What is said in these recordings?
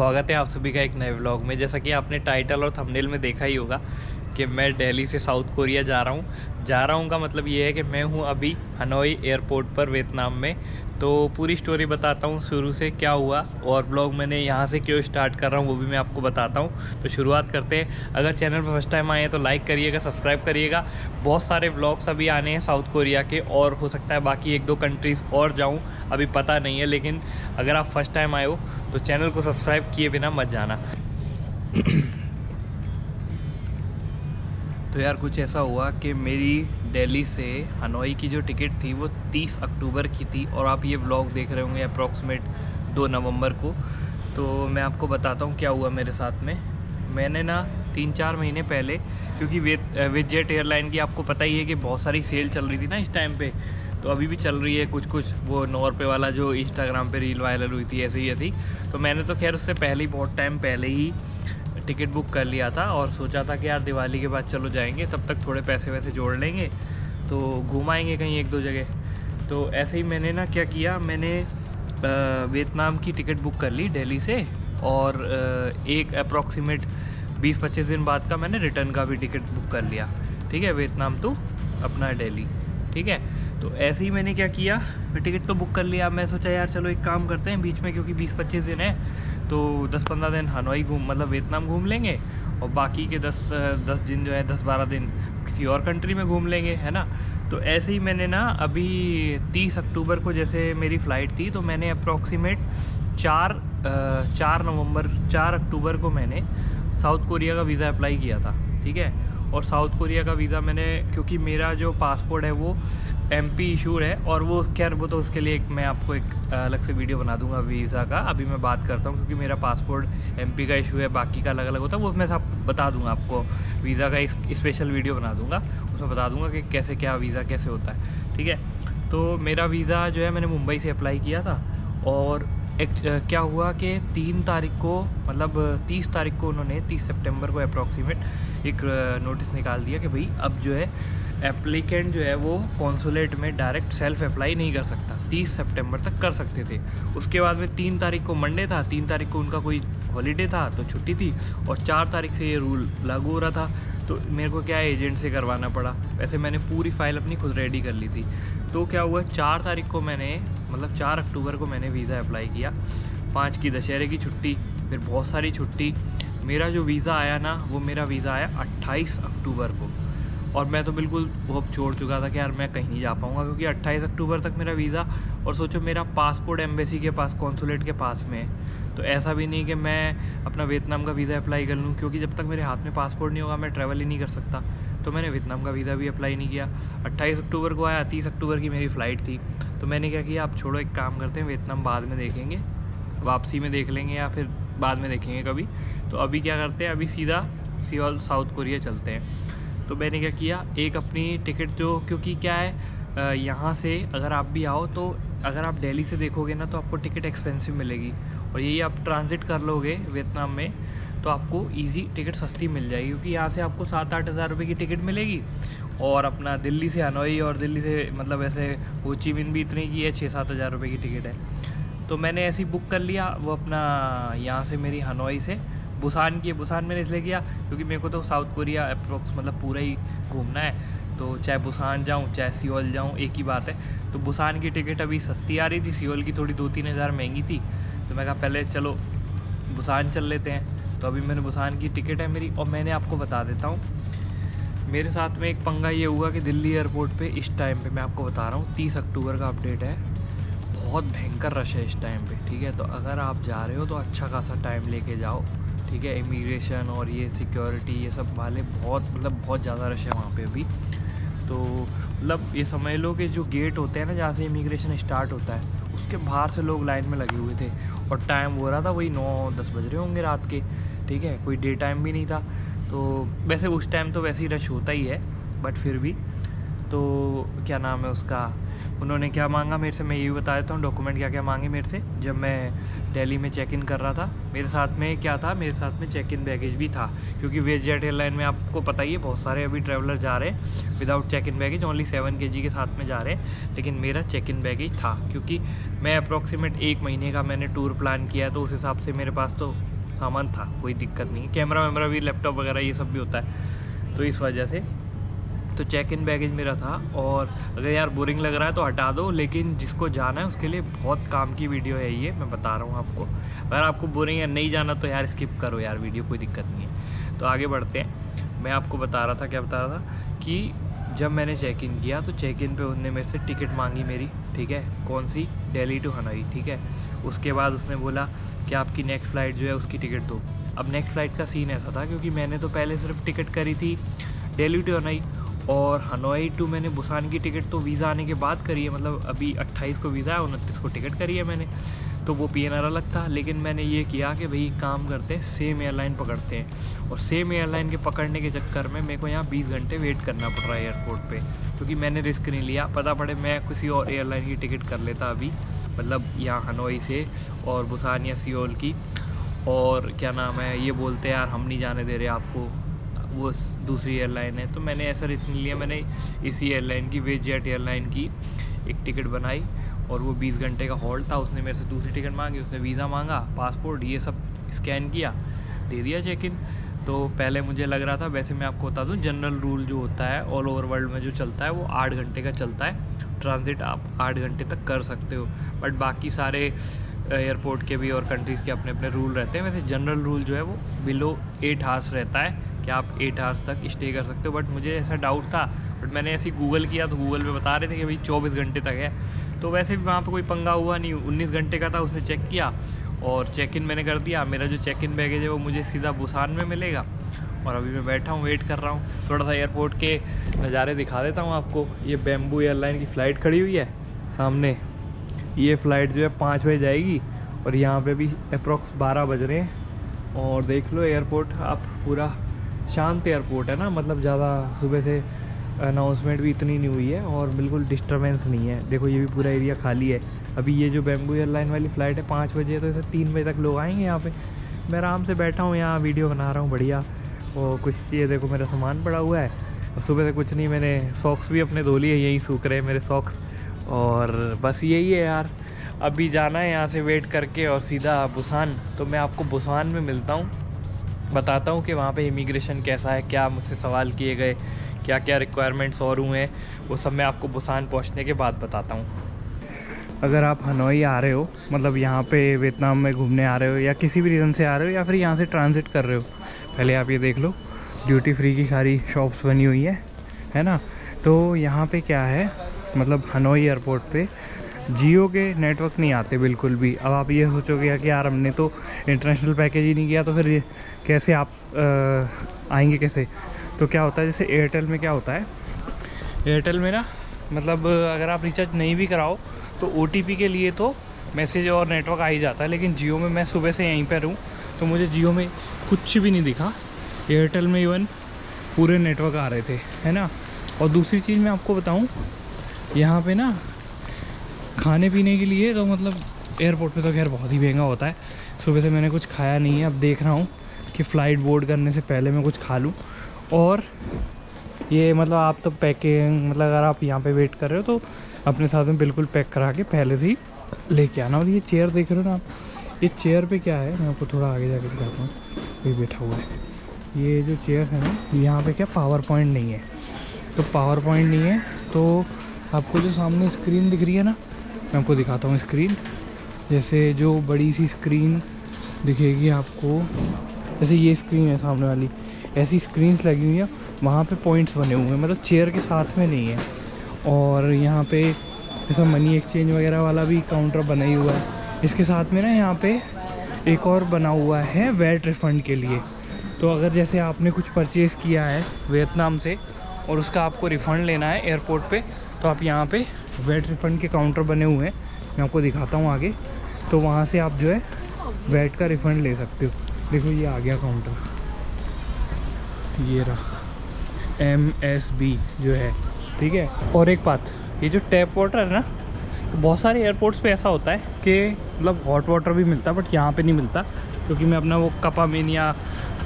स्वागत है आप सभी का एक नए व्लॉग में। जैसा कि आपने टाइटल और थंबनेल में देखा ही होगा कि मैं दिल्ली से साउथ कोरिया जा रहा हूँ का मतलब ये है कि मैं हूँ अभी हनोई एयरपोर्ट पर वियतनाम में। तो पूरी स्टोरी बताता हूँ शुरू से क्या हुआ, और ब्लॉग मैंने यहाँ से क्यों स्टार्ट कर रहा हूँ वो भी मैं आपको बताता हूँ। तो शुरुआत करते हैं। अगर चैनल पर फर्स्ट टाइम आए हैं तो लाइक करिएगा, सब्सक्राइब करिएगा। बहुत सारे व्लॉग्स अभी आने हैं साउथ कोरिया के, और हो सकता है बाकी एक दो कंट्रीज़ और जाऊँ, अभी पता नहीं है। लेकिन अगर आप फर्स्ट टाइम आए हो तो चैनल को सब्सक्राइब किए बिना मत जाना। तो यार कुछ ऐसा हुआ कि मेरी दिल्ली से हनोई की जो टिकट थी वो 30 अक्टूबर की थी, और आप ये व्लॉग देख रहे होंगे अप्रॉक्सीमेट 2 नवंबर को। तो मैं आपको बताता हूँ क्या हुआ मेरे साथ में। मैंने ना 3-4 महीने पहले, क्योंकि विज़जेट एयरलाइन की आपको पता ही है कि बहुत सारी सेल चल रही थी ना इस टाइम पे, तो अभी भी चल रही है कुछ कुछ। वो 9 रुपये वाला जो इंस्टाग्राम पे रील वायरल हुई थी, ऐसे ही थी। तो मैंने तो खैर उससे पहले ही, बहुत टाइम पहले ही टिकट बुक कर लिया था, और सोचा था कि यार दिवाली के बाद चलो जाएंगे, तब तक थोड़े पैसे वैसे जोड़ लेंगे तो घूम आएंगे कहीं एक दो जगह। तो ऐसे ही मैंने ना क्या किया, मैंने वियतनाम की टिकट बुक कर ली दिल्ली से, और एक अप्रॉक्सीमेट 20-25 दिन बाद का मैंने रिटर्न का भी टिकट बुक कर लिया। ठीक है, वियतनाम टू अपना दिल्ली। ठीक है, तो ऐसे ही मैंने क्या किया, टिकट तो बुक कर लिया। मैं सोचा यार चलो एक काम करते हैं बीच में, क्योंकि 20-25 दिन है तो 10-15 दिन हनोई मतलब वियतनाम घूम लेंगे, और बाकी के 10 दिन जो है 10-12 दिन किसी और कंट्री में घूम लेंगे, है ना। तो ऐसे ही मैंने ना अभी 30 अक्टूबर को जैसे मेरी फ़्लाइट थी, तो मैंने अप्रॉक्सीमेट 4 अक्टूबर को मैंने साउथ कोरिया का वीज़ा अप्लाई किया था। ठीक है, और साउथ कोरिया का वीज़ा मैंने, क्योंकि मेरा जो पासपोर्ट है वो MP इशूर है, और वो खैर वो तो उसके लिए मैं आपको एक अलग से वीडियो बना दूंगा वीज़ा का। अभी मैं बात करता हूँ, क्योंकि मेरा पासपोर्ट MP का इशू है, बाकी का अलग अलग होता है, वो मैं सब बता दूंगा आपको। वीज़ा का एक स्पेशल वीडियो बना दूंगा, उसमें बता दूंगा कि कैसे क्या वीज़ा कैसे होता है। ठीक है, तो मेरा वीज़ा जो है मैंने मुंबई से अप्लाई किया था, और एक क्या हुआ कि 3 तारीख को, मतलब 30 तारीख को उन्होंने 30 सितंबर को अप्रॉक्सीमेट एक नोटिस निकाल दिया कि भाई अब जो है एप्लीकेंट जो है वो कॉन्सुलेट में डायरेक्ट सेल्फ अप्लाई नहीं कर सकता। 30 सितंबर तक कर सकते थे। उसके बाद में 3 तारीख को मंडे था, 3 तारीख को उनका कोई हॉलीडे था तो छुट्टी थी, और 4 तारीख से ये रूल लागू हो रहा था। तो मेरे को क्या एजेंट से करवाना पड़ा। वैसे मैंने पूरी फ़ाइल अपनी खुद रेडी कर ली थी। तो क्या हुआ, 4 तारीख को मैंने, मतलब 4 अक्टूबर को मैंने वीज़ा अप्लाई किया। 5 की दशहरे की छुट्टी, फिर बहुत सारी छुट्टी। मेरा जो वीज़ा आया ना, वो मेरा वीज़ा आया 28 अक्टूबर को, और मैं तो बिल्कुल होप छोड़ चुका था कि यार मैं कहीं नहीं जा पाऊँगा, क्योंकि 28 अक्टूबर तक मेरा वीज़ा, और सोचो मेरा पासपोर्ट एम्बेसी के पास, कॉन्सुलेट के पास में है। तो ऐसा भी नहीं कि मैं अपना वियतनाम का वीज़ा अप्लाई कर लूँ, क्योंकि जब तक मेरे हाथ में पासपोर्ट नहीं होगा मैं ट्रैवल ही नहीं कर सकता। तो मैंने वियतनाम का वीज़ा भी अप्लाई नहीं किया। 28 अक्टूबर को आया, 30 अक्टूबर की मेरी फ़्लाइट थी। तो मैंने क्या किया, आप छोड़ो, एक काम करते हैं, वियतनाम बाद में देखेंगे, वापसी में देख लेंगे, या फिर बाद में देखेंगे कभी। तो अभी क्या करते हैं, अभी सीधा सियोल साउथ कोरिया चलते हैं। तो मैंने क्या किया, एक अपनी टिकट जो, क्योंकि क्या है यहाँ से अगर आप भी आओ, तो अगर आप दिल्ली से देखोगे ना तो आपको टिकट एक्सपेंसिव मिलेगी, और यही आप ट्रांजिट कर लोगे वियतनाम में तो आपको इजी टिकट सस्ती मिल जाएगी, क्योंकि यहाँ से आपको 7-8 हज़ार रुपये की टिकट मिलेगी, और अपना दिल्ली से हनोई, और दिल्ली से मतलब ऐसे हो ची मिन भी इतनी की है, 6-7 हज़ार रुपये की टिकट है। तो मैंने ऐसे ही बुक कर लिया वो अपना, यहाँ से मेरी हनोई से बुसान की। बुसान मैंने इसलिए किया क्योंकि मेरे को तो साउथ कोरिया अप्रोक्स मतलब पूरा ही घूमना है, तो चाहे बुसान जाऊँ चाहे सियोल जाऊँ एक ही बात है। तो बुसान की टिकट अभी सस्ती आ रही थी, सियोल की थोड़ी 2-3 हज़ार महंगी थी। तो मैं कहा पहले चलो बुसान चल लेते हैं। तो अभी मैंने बुसान की टिकट है मेरी, और मैंने आपको बता देता हूँ मेरे साथ में एक पंगा ये हुआ कि दिल्ली एयरपोर्ट पे इस टाइम पे, मैं आपको बता रहा हूँ 30 अक्टूबर का अपडेट है, बहुत भयंकर रश है इस टाइम पे। ठीक है, तो अगर आप जा रहे हो तो अच्छा खासा टाइम लेके जाओ। ठीक है, इमिग्रेशन और ये सिक्योरिटी ये सब वाले बहुत ज़्यादा रश है वहाँ पे अभी। तो मतलब ये समझ लो कि जो गेट होते हैं ना, जहाँ से इमिग्रेशन स्टार्ट होता है, उसके बाहर से लोग लाइन में लगे हुए थे, और टाइम हो रहा था वही 9-10 बज रहे होंगे रात के। ठीक है, कोई डे टाइम भी नहीं था। तो वैसे उस टाइम तो वैसे ही रश होता ही है, बट फिर भी। तो क्या नाम है उसका, उन्होंने क्या मांगा मेरे से, मैं ये भी बता देता हूँ डॉक्यूमेंट क्या क्या मांगे मेरे से। जब मैं दिल्ली में चेक इन कर रहा था, मेरे साथ में क्या था, मेरे साथ में चेक इन बैगेज भी था, क्योंकि विज़जेट एयरलाइन में आपको पता ही है बहुत सारे अभी ट्रैवलर जा रहे हैं without check in baggage, only 7 kg के साथ में जा रहे हैं। लेकिन मेरा चेक इन बैगेज था, क्योंकि मैं अप्रॉक्सीमेट 1 महीने का मैंने टूर प्लान किया है, तो उस हिसाब से मेरे पास तो सामान था, कोई दिक्कत नहीं। कैमरा वैमरा भी, लैपटॉप वगैरह ये सब भी होता है, तो इस वजह से तो चेक इन बैगेज मेरा था। और अगर यार बोरिंग लग रहा है तो हटा दो, लेकिन जिसको जाना है उसके लिए बहुत काम की वीडियो है ये, मैं बता रहा हूँ आपको। अगर आपको बोरिंग है, नहीं जाना तो यार स्किप करो यार वीडियो, कोई दिक्कत नहीं है। तो आगे बढ़ते हैं। मैं आपको बता रहा था, क्या बता रहा था कि जब मैंने चेक इन किया तो चेक इन पे उन्होंने मेरे से टिकट मांगी मेरी, ठीक है, कौन सी, दिल्ली टू हनोई, ठीक है। उसके बाद उसने बोला कि आपकी नेक्स्ट फ़्लाइट जो है उसकी टिकट दो। अब नेक्स्ट फ़्लाइट का सीन ऐसा था, क्योंकि मैंने तो पहले सिर्फ टिकट करी थी दिल्ली टू हनोई, और हनोई टू मैंने बुसान की टिकट तो वीज़ा आने के बाद करी है, मतलब अभी 28 को वीज़ा है, 29 को टिकट करी है मैंने, तो वो PNR अलग था। लेकिन मैंने ये किया कि भाई काम करते हैं, सेम एयरलाइन पकड़ते हैं, और सेम एयरलाइन के पकड़ने के चक्कर में मेरे को यहाँ 20 घंटे वेट करना पड़ रहा है एयरपोर्ट पे, क्योंकि मैंने रिस्क नहीं लिया। पता पड़े मैं किसी और एयरलाइन की टिकट कर लेता अभी, मतलब यहाँ हनोई से और बुसान या सियोल की, और क्या नाम है, ये बोलते हैं यार हम नहीं जाने दे रहे आपको, वो दूसरी एयरलाइन है। तो मैंने ऐसा रिस्क नहीं लिया, मैंने इसी एयरलाइन की, वेजेट एयरलाइन की एक टिकट बनाई, और वो 20 घंटे का हॉल्ट था। उसने मेरे से दूसरी टिकट मांगी, उसने वीज़ा मांगा, पासपोर्ट, ये सब स्कैन किया, दे दिया चेक इन। तो पहले मुझे लग रहा था, वैसे मैं आपको बता दूं, जनरल रूल जो होता है ऑल ओवर वर्ल्ड में जो चलता है वो 8 घंटे का चलता है, ट्रांजिट आप 8 घंटे तक कर सकते हो। बट बाकी सारे एयरपोर्ट के भी और कंट्रीज़ के अपने अपने रूल रहते हैं। वैसे जनरल रूल जो है वो बिलो 8 आवर्स रहता है कि आप 8 आवर्स तक स्टे कर सकते हो। बट मुझे ऐसा डाउट था, बट मैंने ऐसे गूगल किया तो गूगल पे बता रहे थे कि भाई 24 घंटे तक है। तो वैसे भी वहाँ पे कोई पंगा हुआ नहीं, 19 घंटे का था, उसने चेक किया और चेक इन मैंने कर दिया। मेरा जो चेक इन बैगेज है वो मुझे सीधा बुसान में मिलेगा, और अभी मैं बैठा हूँ, वेट कर रहा हूँ। थोड़ा सा एयरपोर्ट के नज़ारे दिखा देता हूँ आपको। ये बैम्बू एयरलाइन की फ़्लाइट खड़ी हुई है सामने, ये फ़्लाइट जो है 5 बजे जाएगी, और यहाँ पे भी अप्रॉक्स 12 बज रहे हैं। और देख लो एयरपोर्ट आप, पूरा शांत एयरपोर्ट है ना, मतलब ज़्यादा सुबह से अनाउंसमेंट भी इतनी नहीं हुई है, और बिल्कुल डिस्टर्बेंस नहीं है। देखो ये भी पूरा एरिया खाली है। अभी ये जो बैम्बू एयरलाइन वाली फ़्लाइट है 5 बजे, तो इसे 3 बजे तक लोग आएंगे यहाँ पे। मैं आराम से बैठा हूँ यहाँ, वीडियो बना रहा हूँ बढ़िया। और कुछ ये देखो मेरा सामान पड़ा हुआ है, और सुबह से कुछ नहीं, मैंने सॉक्स भी अपने धो लिए, यहीं सूख रहे हैं मेरे सॉक्स। और बस यही है यार, अभी जाना है यहाँ से वेट करके और सीधा बुसान। तो मैं आपको बुसान में मिलता हूँ, बताता हूँ कि वहाँ पे इमिग्रेशन कैसा है, क्या मुझसे सवाल किए गए, क्या क्या रिक्वायरमेंट्स और हुए हैं, वो सब मैं आपको बुसान पहुँचने के बाद बताता हूँ। अगर आप हनोई आ रहे हो, मतलब यहाँ पे वियतनाम में घूमने आ रहे हो, या किसी भी रीज़न से आ रहे हो, या फिर यहाँ से ट्रांजिट कर रहे हो, पहले आप ये देख लो, ड्यूटी फ्री की सारी शॉप्स बनी हुई है ना। तो यहाँ पे क्या है, मतलब हनोई एयरपोर्ट पे जियो के नेटवर्क नहीं आते बिल्कुल भी। अब आप ये सोचोगे कि यार हमने तो इंटरनेशनल पैकेज ही नहीं किया, तो फिर ये कैसे आप आएंगे कैसे। तो क्या होता है, जैसे एयरटेल में क्या होता है, एयरटेल में ना, मतलब अगर आप रिचार्ज नहीं भी कराओ तो OTP के लिए तो मैसेज और नेटवर्क आ ही जाता है। लेकिन जियो में, मैं सुबह से यहीं पर हूँ तो मुझे जियो में कुछ भी नहीं दिखा, एयरटेल में इवन पूरे नेटवर्क आ रहे थे, है ना। और दूसरी चीज़ मैं आपको बताऊँ, यहाँ पे ना खाने पीने के लिए तो मतलब एयरपोर्ट पे तो खैर बहुत ही महंगा होता है। सुबह से मैंने कुछ खाया नहीं है, अब देख रहा हूँ कि फ़्लाइट बोर्ड करने से पहले मैं कुछ खा लूँ। और ये मतलब आप तो पैकिंग, मतलब अगर आप यहाँ पे वेट कर रहे हो तो अपने साथ में बिल्कुल पैक करा के पहले से ही लेके आना। और ये चेयर देख रहे हो ना आप, ये चेयर पे क्या है, मैं आपको थोड़ा आगे जाके दिखाता हूँ। ये बैठा हुआ है, ये जो चेयर है ना, यहाँ पे क्या पावर पॉइंट नहीं है। तो पावर पॉइंट नहीं है तो आपको जो सामने स्क्रीन दिख रही है ना, मैं आपको दिखाता हूँ स्क्रीन। जैसे जो बड़ी सी स्क्रीन दिखेगी आपको, जैसे ये स्क्रीन है सामने वाली, ऐसी स्क्रीन्स लगी हुई है, वहाँ पे पॉइंट्स बने हुए हैं, मतलब चेयर के साथ में नहीं है। और यहाँ पे जैसा मनी एक्सचेंज वगैरह वाला भी काउंटर बना ही हुआ है। इसके साथ में ना यहाँ पे एक और बना हुआ है वैट रिफ़ंड के लिए। तो अगर जैसे आपने कुछ परचेज़ किया है वियतनाम से और उसका आपको रिफ़ंड लेना है एयरपोर्ट पे, तो आप यहाँ पे वैट रिफ़ंड के काउंटर बने हुए हैं, मैं आपको दिखाता हूँ आगे। तो वहाँ से आप जो है वैट का रिफ़ंड ले सकते हो। देखो ये आ गया काउंटर, ये रहा MSB जो है, ठीक है। और एक बात, ये जो टैप वाटर है ना, तो बहुत सारे एयरपोर्ट्स पे ऐसा होता है कि मतलब हॉट वाटर भी मिलता है, बट यहाँ पे नहीं मिलता। क्योंकि मैं अपना वो कपामेनिया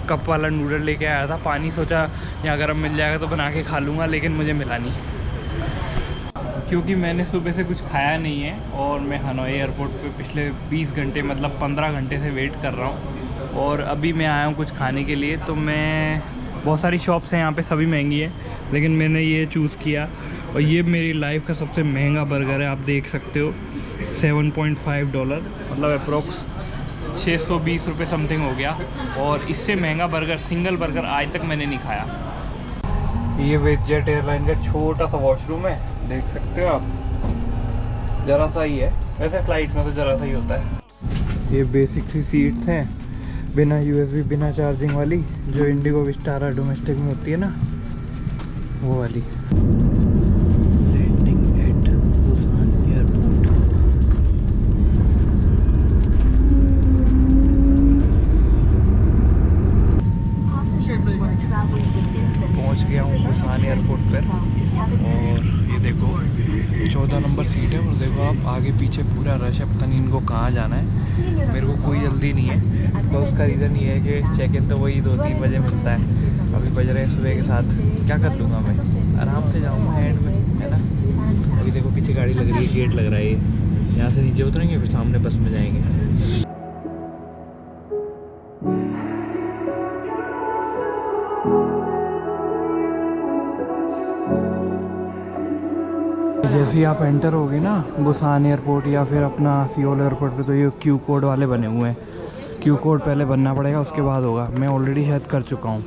कप वाला नूडल लेके आया था, पानी सोचा यहाँ गर्म मिल जाएगा तो बना के खा लूँगा, लेकिन मुझे मिला नहीं, क्योंकि मैंने सुबह से कुछ खाया नहीं है। और मैं हनोई एयरपोर्ट पे पिछले 20 घंटे, मतलब 15 घंटे से वेट कर रहा हूँ। और अभी मैं आया हूँ कुछ खाने के लिए। तो मैं बहुत सारी शॉप्स हैं यहाँ पे, सभी महंगी है, लेकिन मैंने ये चूज़ किया और ये मेरी लाइफ का सबसे महंगा बर्गर है। आप देख सकते हो $7.5, मतलब अप्रोक्स 620 रुपये समथिंग हो गया। और इससे महंगा बर्गर, सिंगल बर्गर आज तक मैंने नहीं खाया। ये वेटजेट एयरलाइन का छोटा सा वॉशरूम है, देख सकते हो आप, ज़रा सा ही है, वैसे फ़्लाइट में तो ज़रा सा ही होता है। ये बेसिक सी सीट्स हैं, बिना USB बिना चार्जिंग वाली, जो इंडिगो विस्टारा डोमेस्टिक में होती है ना, वो वाली। Landing at Busan airport. पहुंच गया हूँ बुसान एयरपोर्ट पर। और ये देखो 14 नंबर सीट है, और देखो आप आगे पीछे पूरा रश है, पता नहीं इनको कहाँ जाना है। मेरे को कोई जल्दी नहीं है, तो उसका रीज़न ये है कि चेक इन तो वही 2-3 बजे मिलता है। अभी बज रहे हैं सुबह के साथ, क्या कर लूँगा मैं, आराम से जाऊँगा एंड में, है ना। अभी देखो पीछे गाड़ी लग रही है, गेट लग रहा है, ये यहाँ से नीचे उतरेंगे फिर सामने बस में जाएंगे। जैसे ही आप एंटर होगे ना बुसान एयरपोर्ट या फिर अपना सियोल एयरपोर्ट पे, तो ये क्यू कोड वाले बने हुए हैं। क्यू कोड पहले बनना पड़ेगा, उसके बाद होगा। मैं ऑलरेडी शायद कर चुका हूँ।